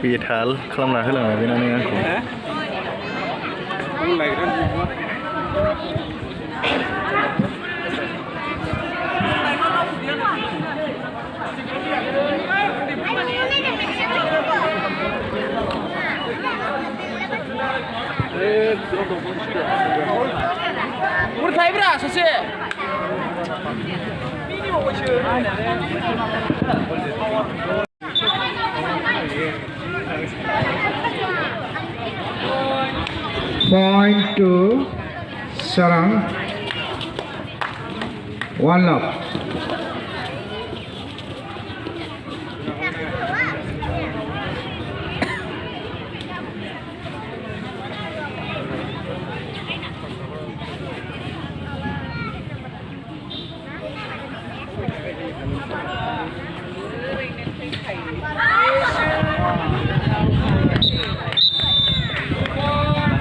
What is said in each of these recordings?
Pital खालामना होलांबाय बेनानो आंखौ 우리 타입이라 사실. Point to Sarang. 1 love.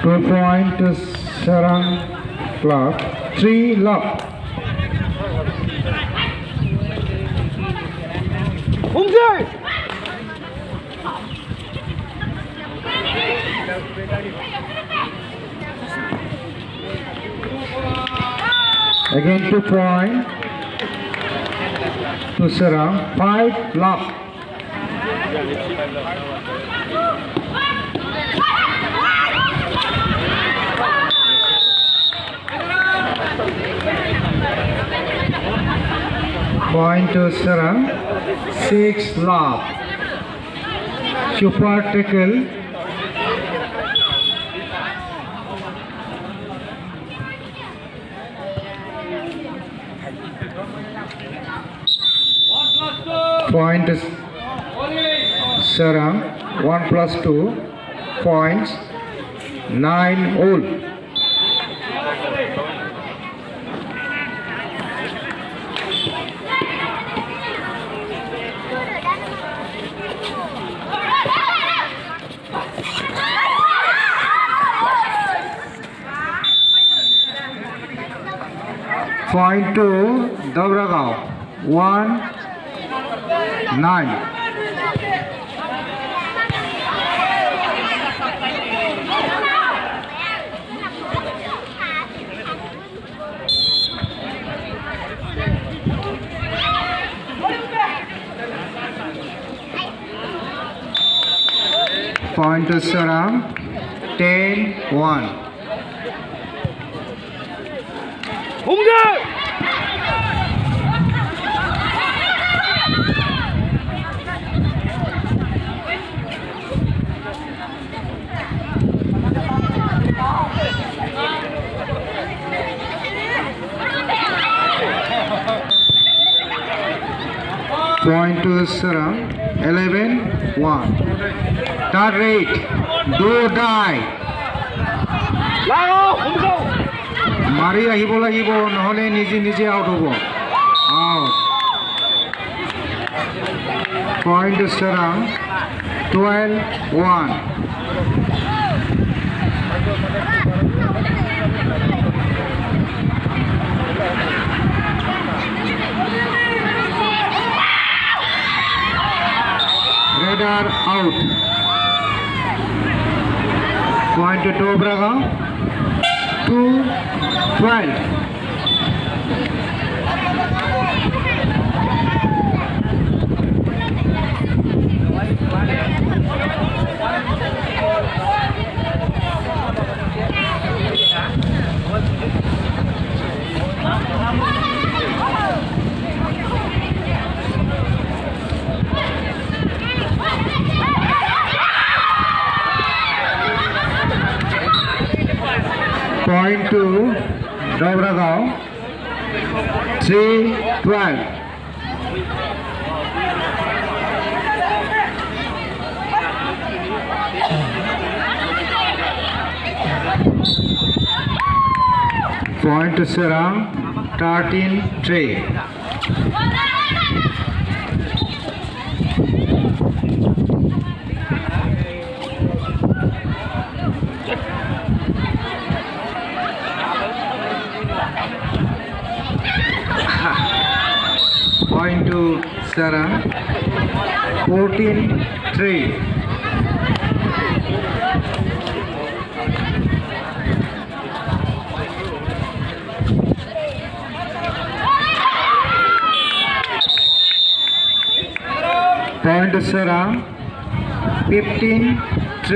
Two point to Sarang Club. 3 love. 홍재! Again 2 point to Sarang. 5 love. Point to Sarang. 6 love. Super tackle. Point to Sarang. 1+2 points. 9 all. Point to Dobragaon. 1-9. Point to Sarang. 10-1. 홍재! Point to Sarang. 11-1. Third rate. Do die. 나가! 홍재! মাৰি আহিব লাগিব নহলে নিজে নিজে out হ'ব out point Sarang 12-1 Radar out Point to Dobragao. 2-12. Point to Dobragao. 3-12. Point to Serang. 13-3. Point to Serang. 14-3. Point to Serang. 15-3.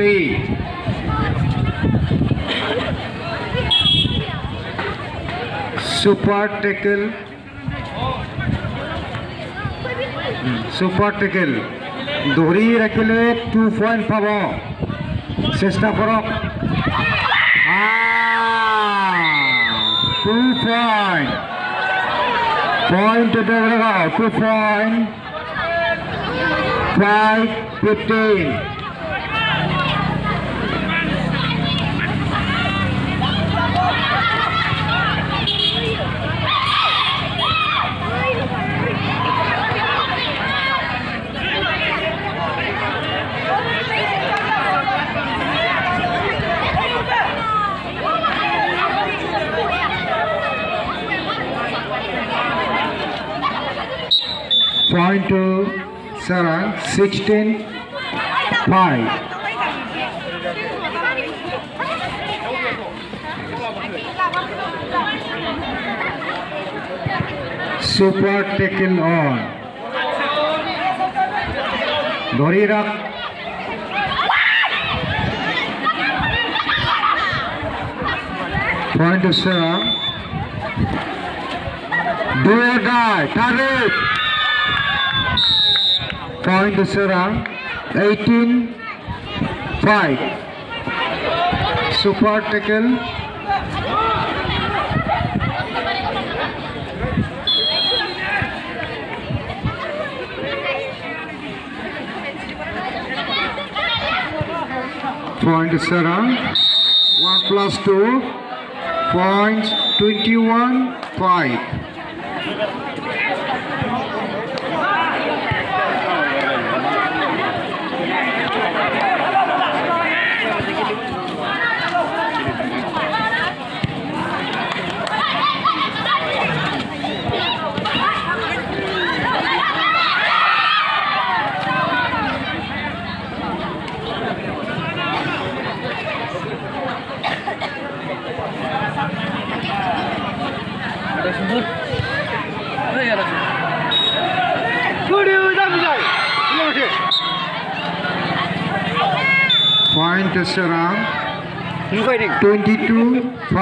Super tackle. Super tackle. Dori rakile 2 point pabo. Chesta korok. 2 point. Point to Dobragao. 2 point. 5-15. Point to Serang. 16-5. Super tackle on. Dori rak. Point to Serang. Do or die. Target. Point to Serang. 18-5. Super tackle. Point to Serang. 1+2. Points 21-5. Point to Serang. 22-5.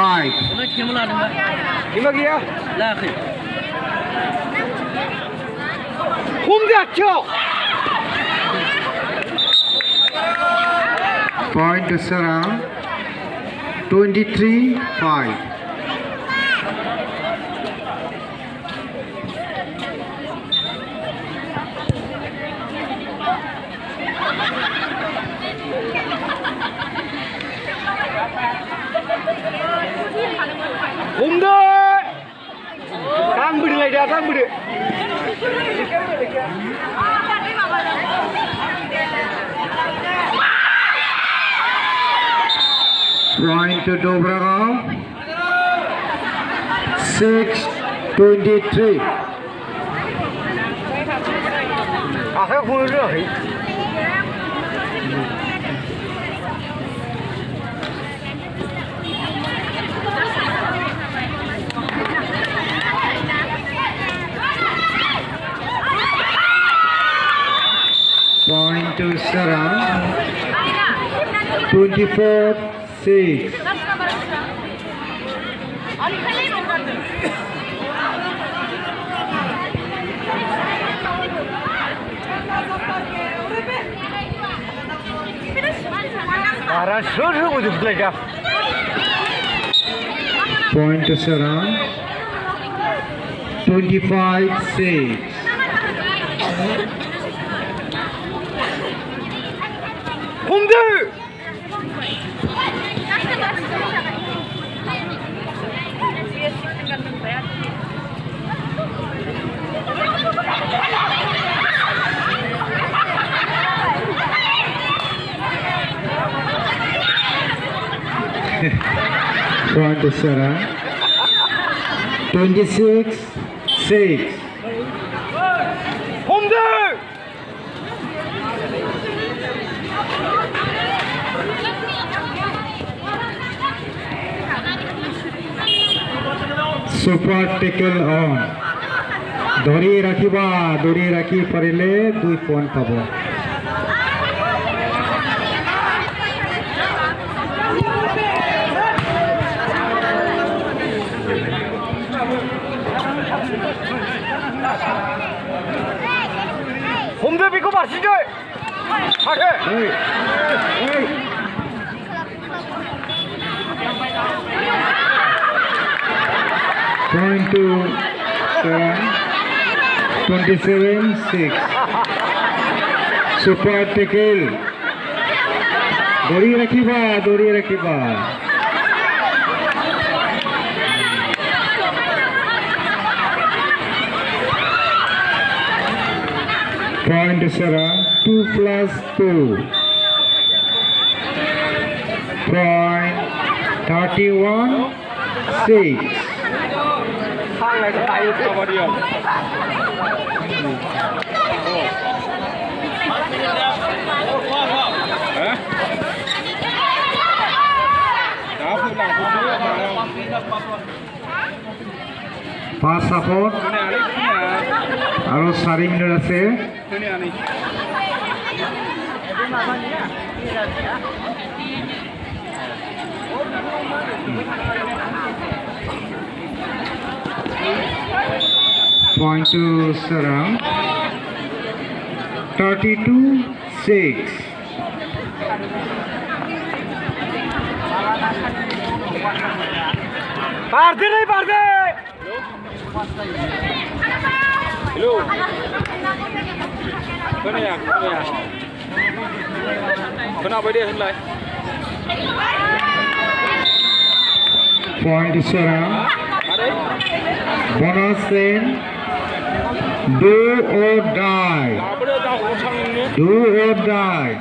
Point to Serang. 23-5. Humda. Tang budi lagi dia, tang budi. Point to Dobragao. 6-23. Akhirnya pun 24-6. Para suruh udah belajar. Point to Saran. 25-6. Humdu. Point to Saran. 26-6. Humdu. Super tackle on. ধৰি ৰাখি পাৰিলে 2 point পাব। Humdu 비고 마시죠. 하게. Hey, hey. Point to 27-6. Super tackle. ধৰি ৰাখিবা। Point Sarah, 2+2. Point 31-6. 상에서 따위 가버려. Pass support. আৰু 4 minute আছে। Point to Sarah. 32-6. पारदे नहीं पारदे hello खोनाबाय दे होनलाय Point to Sarah. Bonus in. Do or die. Do or die.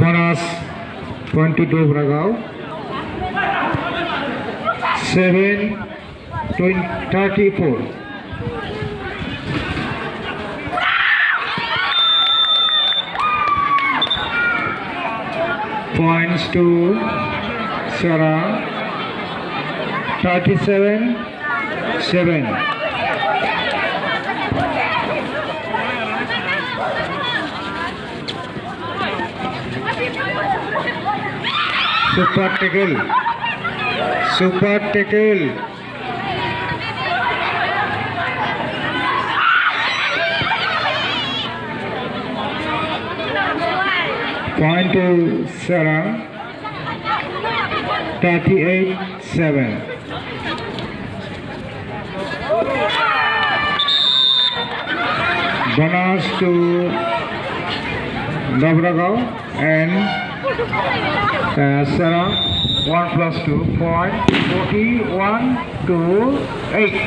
Bonus point to do Bragao. 7-34. Points to Sarah. 37-7. Super tackle. Super tackle. Point to Sarah. 38-7. Bonus to Dobragao and Sarah. 1+2 point 41-8.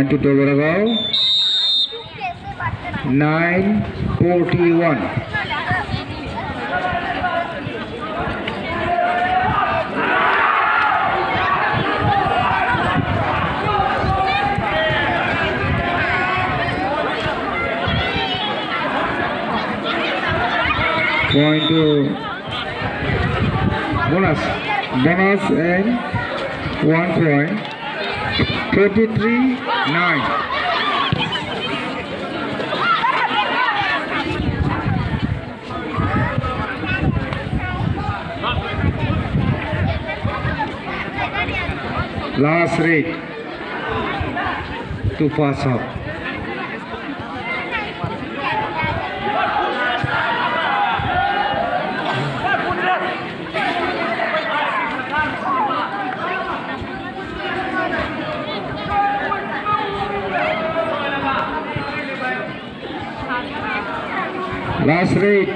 Point to Dobragao. 9:41. Point to bonus and 1 point. 23-9. Last rate to pass up. Last rate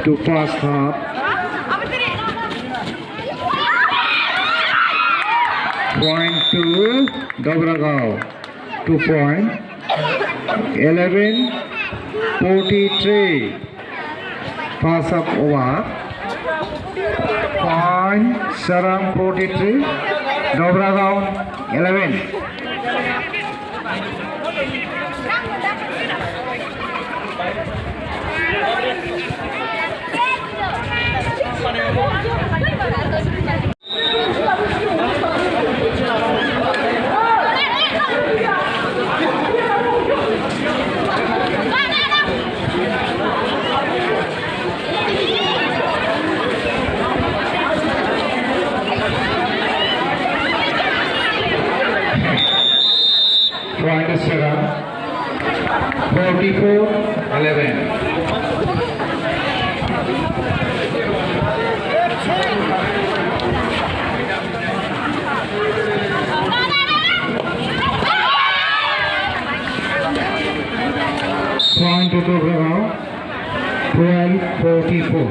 to pass half. Point to Dobragao. 2 point. 11:43. Pass up over. Point Sarang 43. Dobragao 11. Point Sarang 44-11. Point to Dobragao 12:44.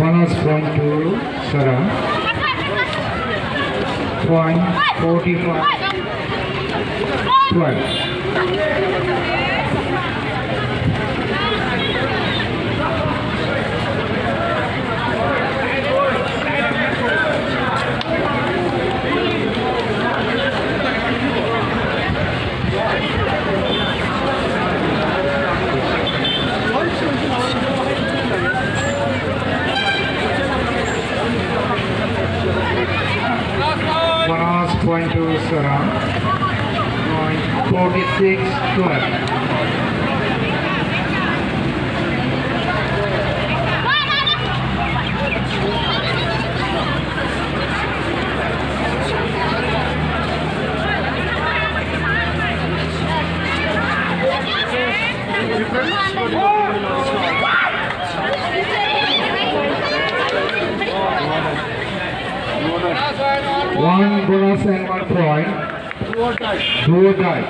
Panas point to Sarang. Point 45-12. Panas point to Sarang. Point 46-12. One bonus and 1 point. Do or die.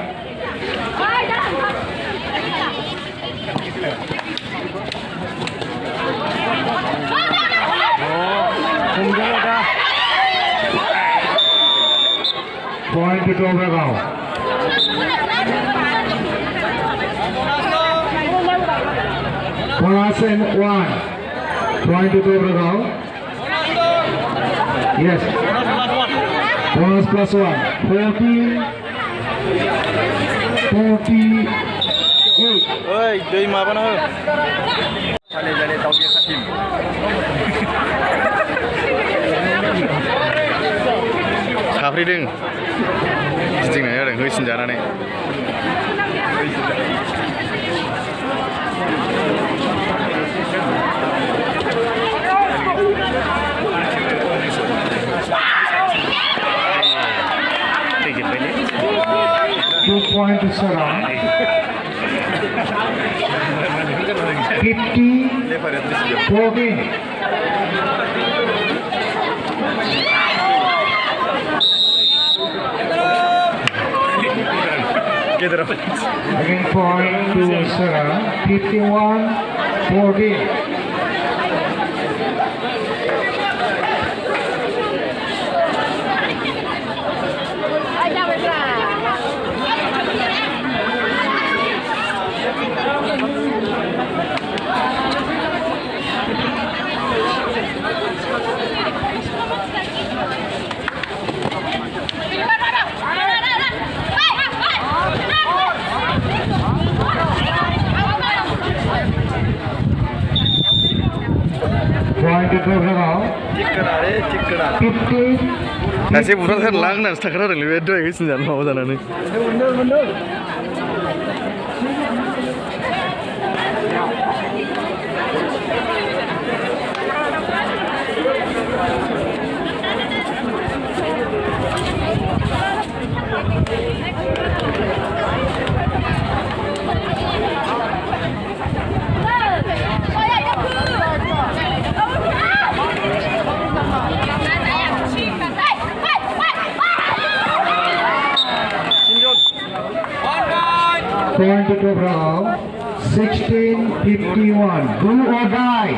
Point to Dobragao. Bonus and 1. Point to Dobragao. Yes. Bonus plus 1. 48. Oi, दै माबाना हो साले जाले दाउजे खाथिम साफ्रिदों गिदिंनाय जादों होसिन जानानै Point to Sarang. 50-14. गेजेराव Again point to Sarah. 51-14. Point to Gurgaon. थिखोनालै थिखोना 50. सासे बुथारथारला होननानैसो थांखाथारदोंलै बे दहाय होसिन जानो माबा जानानै Point to Gurgaon. 16-51. Do or die.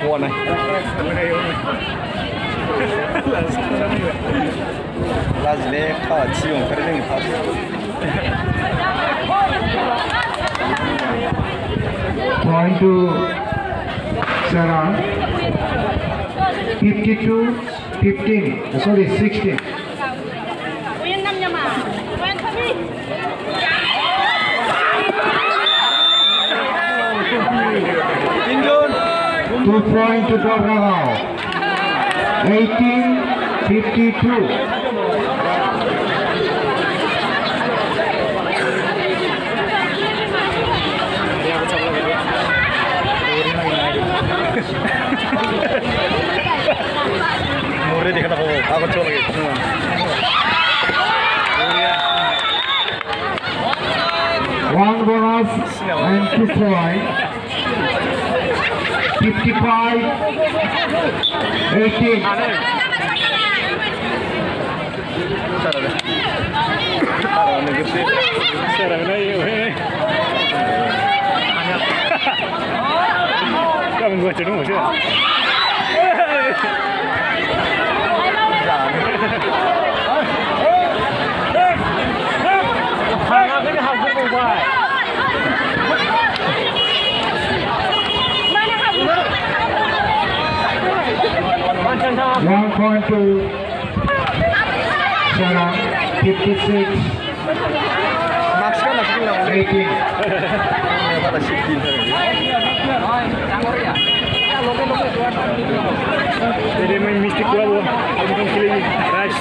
ง่วนเลยलाजिले खावा थि ओंखारो जोंनि first Point to Sarah. 52-15. Sorry, 16. 인준 2 point to Gurgaon. 18-52. मोरे देखना हो आगे चल गए One bonus and 2 point. 55-18. Kamu gua cedung sih. One point to Sarah. 56-18. मार्क्स가 나시긴 나오네 받아 10긴 Jadi main mistik gua bu. Aku kan kili rush.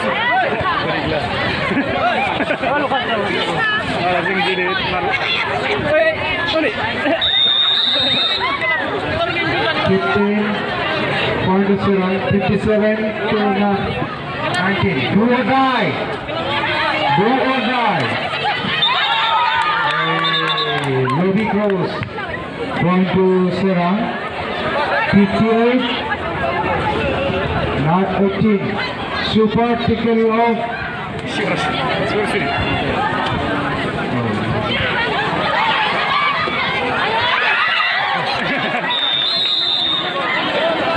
Langsung jadi mal. Sorry. 15 point to Sarah. 57-19. Do or die. Do or die. Lobby close. Point to Sarah. 58. Not 18. Super tickle off. Sorry.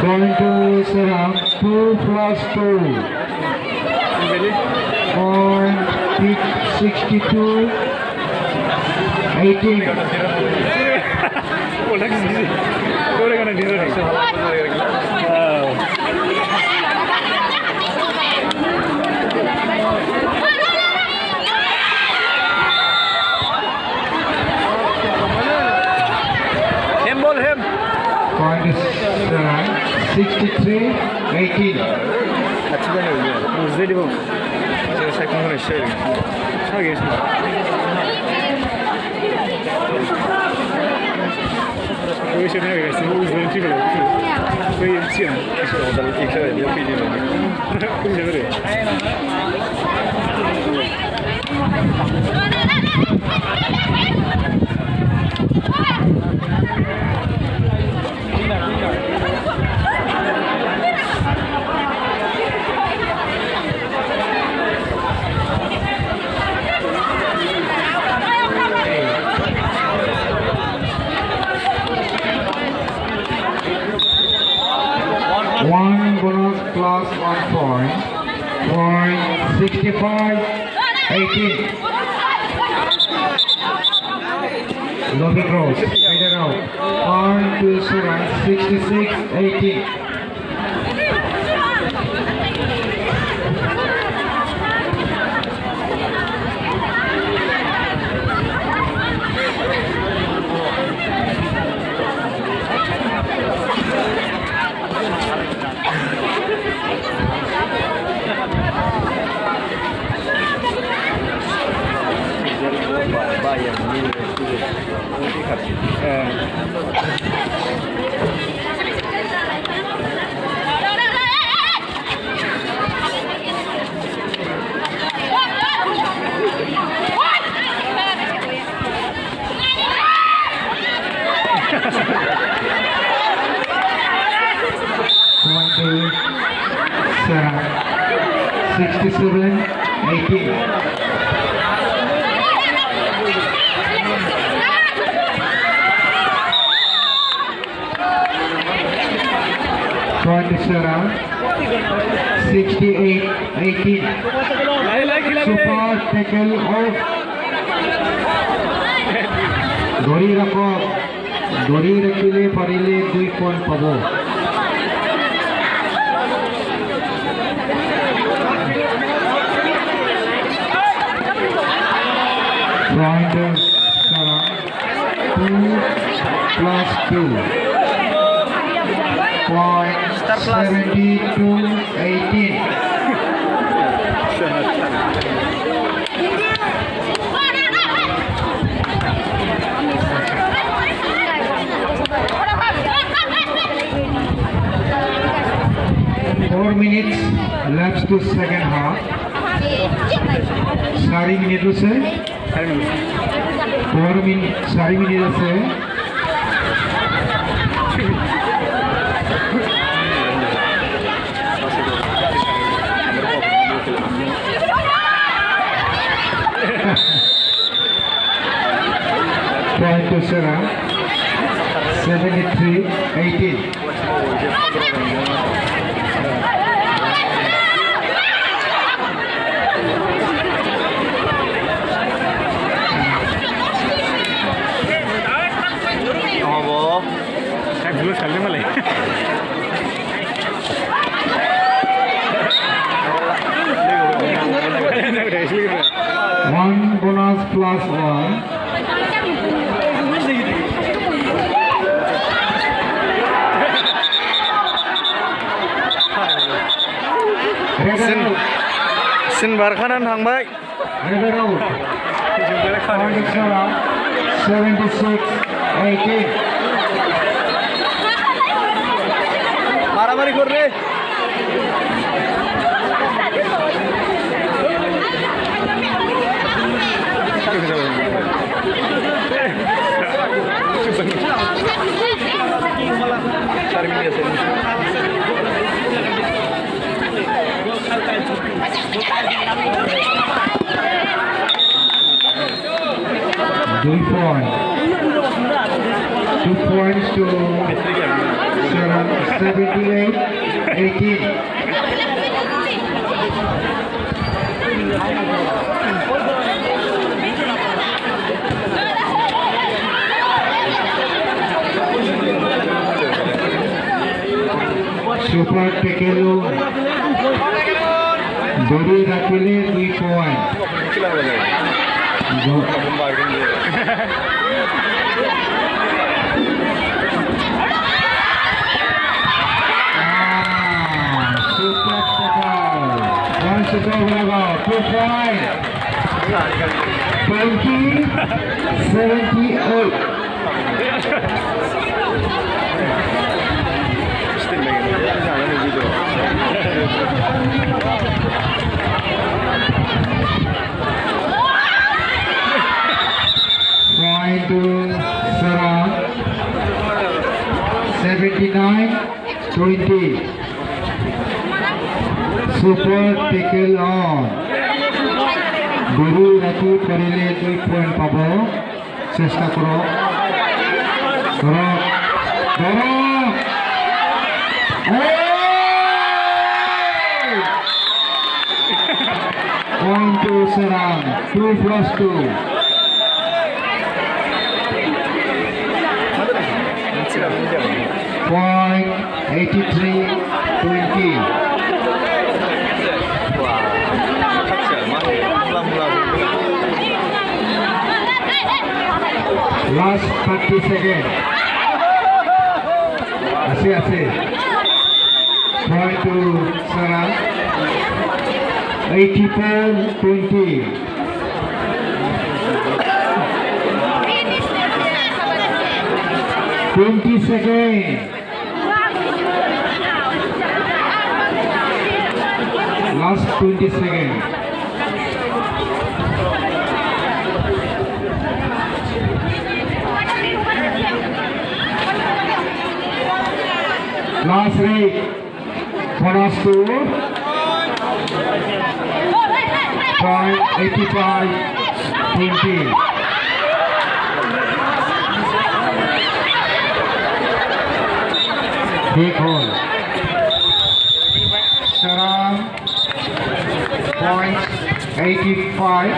Point to Sarah. 2+2. Point 62-18. Oh, lagi sih. Kau kan ada di sana. Point is 63-18. 같이 가냐 여기 Zedi bu. 제가 살짝만 쉬어야 되겠다 Hagisnya. Kau isi ni guys, semua uzun juga. Kau isi ni. 오늘 익혀야 돼요 피디는 Kau isi ni. 65-18. Lobby cross, faded out. Point to Suran, 66-18. Bayern Munichที่ขัด Point to Suran, 67-18. Point to Suran, 68-18. Super tackle off. Dori rakho. Dori rakhile parile 2 point pabo. Point to Suran, 2+2. Point 72-18. Four minutes left to second half. सारी मिनटों से 4 minute सारी minute से Point to Suran, 73-18. Dulu sekali malah. One bonus plus one. Sin barkanan थांबाय Red out. Point to Suran, 76-18. मारामारी कर रे point. 2 points to Suran, 78-18. Super Tekelo Dori Rakile 3 point. Super Tekelo. One super level, 2 point. 20-78. Point to Suran, 79-20. Super tackle on. Guru Ratu Karile 2 point pabo. Chesta koro. Koro. Koro. Sarang, 2+2. Point 83-20. Last 30 seconds. Ashe. Point to Sarang. 84-20. Twenty seconds. Last 20 seconds. Last rate. Bonus score. Point 85-20. Big hole. Sarang points 85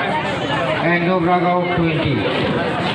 and Dobragao 20.